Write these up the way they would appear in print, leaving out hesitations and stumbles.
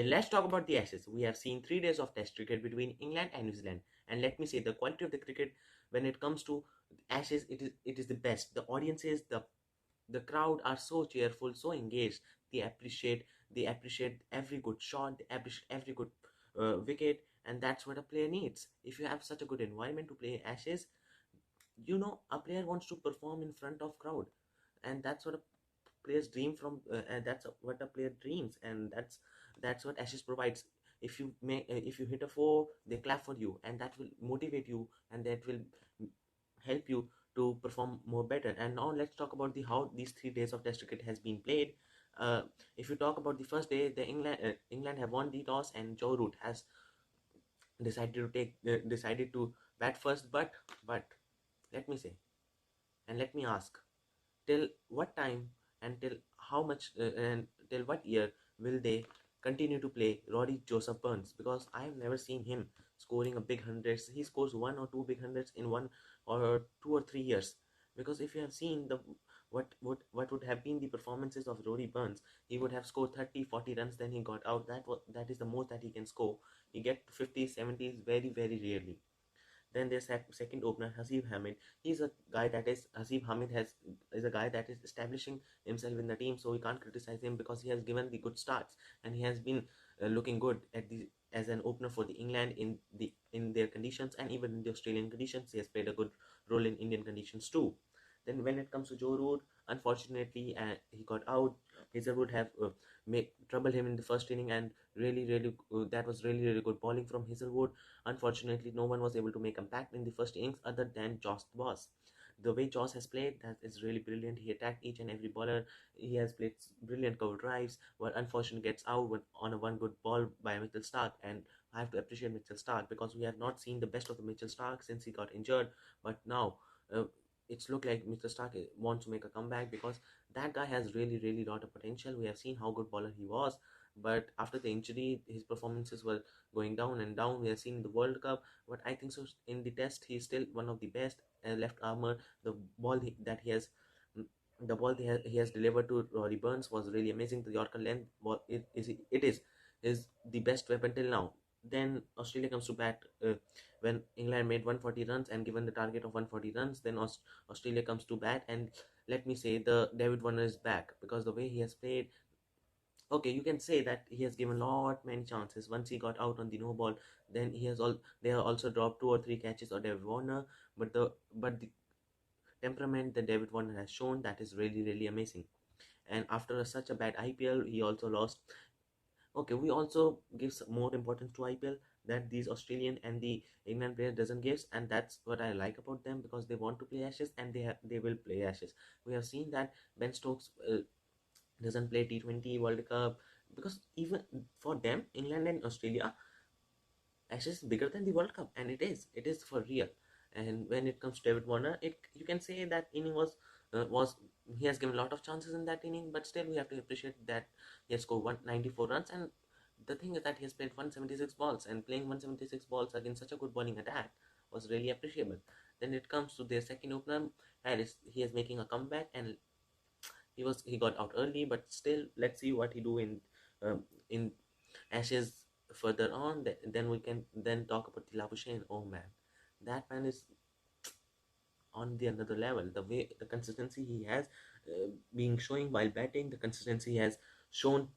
Let's talk about the Ashes. We have seen 3 days of Test cricket between England and New Zealand, and let me say the quality of the cricket when it comes to Ashes, it is the best. The audiences, the crowd are so cheerful, so engaged. They appreciate every good shot. They appreciate every good wicket, and that's what a player needs. If you have such a good environment to play Ashes, a player wants to perform in front of crowd, and that's what a players dream from. That's what a player dreams, and that's what Ashes provides. If you hit a four, they clap for you, and that will motivate you, and that will help you to perform more better. And now let's talk about the how these 3 days of Test cricket has been played. uh, if you talk about the first day, the England have won the toss, and Joe Root has decided to bat first. But let me say, and let me ask, till what time and till how much and till what year will they continue to play Rory Joseph Burns? Because I have never seen him scoring a big hundreds. He scores one or two big hundreds in 1 or 2 or 3 years. Because if you have seen the what would have been the performances of Rory Burns, he would have scored 30, 40 runs, then he got out. That is the most that he can score. He get 50s, 70s very, very rarely. Then there's second opener Hasib Hamid. He's a guy that is Hasib Hamid has is a guy that is establishing himself in the team, so we can't criticize him because he has given the good starts, and he has been looking good at the as an opener for the England in their conditions, and even in the Australian conditions. He has played a good role in Indian conditions too. Then when it comes to Joe Root, unfortunately he got out. Hazelwood have make trouble him in the first inning, and really that was really good bowling from Hazelwood. Unfortunately, no one was able to make impact in the first innings other than Josh Boss. The way Josh has played, that is really brilliant. He attacked each and every bowler. He has played brilliant cover drives, but unfortunately gets out on a one good ball by Mitchell Stark. And I have to appreciate Mitchell Stark because we have not seen the best of the Mitchell Stark since he got injured. But now uh, it's looked like Mr. Stark wants to make a comeback because that guy has really lot of potential. We have seen how good bowler he was, but after the injury, his performances were going down and down. We have seen in the World Cup, but I think so in the Test he's still one of the best left armor. The ball that he has, mm, the ball he has delivered to Rory Burns was really amazing. The Yorker length was it is the best weapon till now. Then Australia comes to bat when England made 140 runs and given the target of 140 runs. Then Australia comes to bat, and let me say the David Warner is back because the way he has played. Okay, you can say that he has given lot many chances. Once he got out on the no ball, then they have also dropped two or three catches of David Warner. But the temperament that David Warner has shown, that is really amazing. And after such a bad IPL, he also lost. Okay, we also give some more importance to IPL that these Australian and the England players doesn't give, and that's what I like about them because they want to play Ashes, and they will play Ashes. We have seen that Ben Stokes doesn't play T20 World Cup because even for them, England and Australia, Ashes is bigger than the World Cup, and it is for real. And when it comes to David Warner, it you can say that inning was he has given a lot of chances in that inning, but still we have to appreciate that he has scored 194 runs. And the thing is that he has played 176 balls, and playing 176 balls against such a good bowling attack was really appreciable. Then it comes to their second opener, Harris. He is making a comeback, and he got out early, but still let's see what he do in Ashes further on. Then we can then talk about the Labuschagne. Oh man, that man is on the another level. The way the consistency he has being showing while batting, the consistency he has shown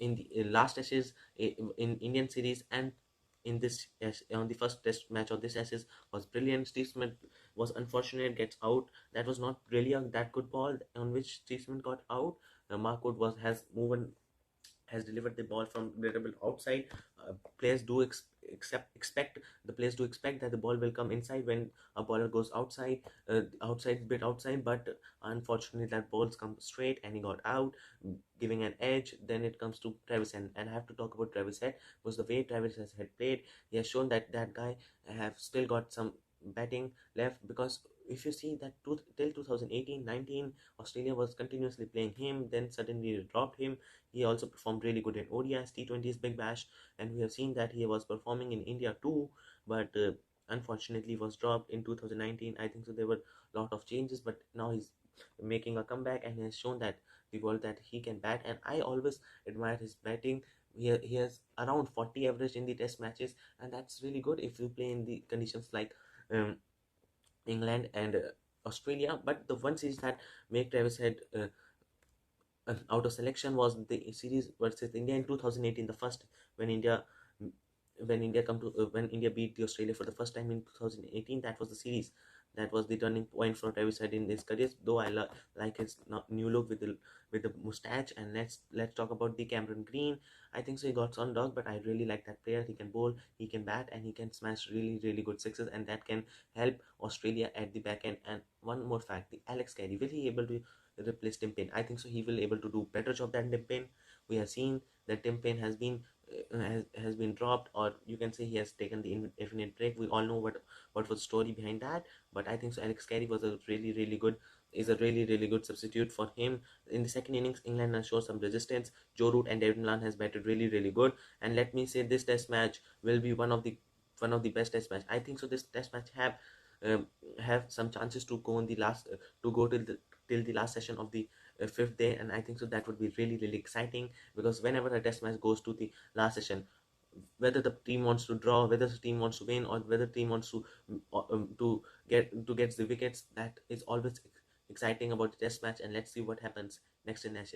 in the last Ashes in Indian series, and in this on the first test match of this Ashes was brilliant. Steve Smith was unfortunate, gets out. That was not really that good ball on which Steve Smith got out. Mark Wood has delivered the ball from little outside. Players do expect the players do expect that the ball will come inside when a bowler goes outside bit outside, but unfortunately that balls come straight and he got out, giving an edge. Then it comes to Travis Head, and I have to talk about Travis Head because the way Travis has had played, he has shown that that guy have still got some batting left. Because if you see that till 2018-19, Australia was continuously playing him, then suddenly they dropped him. He also performed really good in ODIs, T20s, Big Bash, and we have seen that he was performing in India too. But unfortunately was dropped in 2019. I think so there were a lot of changes, but now he's making a comeback and he has shown that the world that he can bat. And I always admire his batting. He has around 40 average in the test matches, and that's really good if you play in the conditions like um, England and Australia. But the one series that made Travis Head out of selection was the series versus India in 2018, the first when India when India beat the Australia for the first time in 2018. That was the series. That was the turning point for Travis Head in his career. Though like his new look with the mustache. And let's talk about the Cameron Green. I think so he got some dog, but I really like that player. He can bowl, he can bat, and he can smash really good sixes, and that can help Australia at the back end. And one more fact: the Alex Carey, will he able to replace Tim Paine? I think so. He will able to do better job than Tim Paine. We have seen that Tim Paine has been dropped, or you can say he has taken the indefinite break. We all know what was the story behind that. But I think so. Alex Carey was a really good is a really good substitute for him. In the second innings, England has shown some resistance. Joe Root and David Milan has batted really good. And let me say, this test match will be one of the best test match. I think so. This test match um, have some chances to go in the last to go till the last session of the fifth day. And I think so that would be really exciting, because whenever a test match goes to the last session, whether the team wants to draw, whether the team wants to win, or whether the team wants to get the wickets, that is always exciting about the test match. And let's see what happens next in Ashes.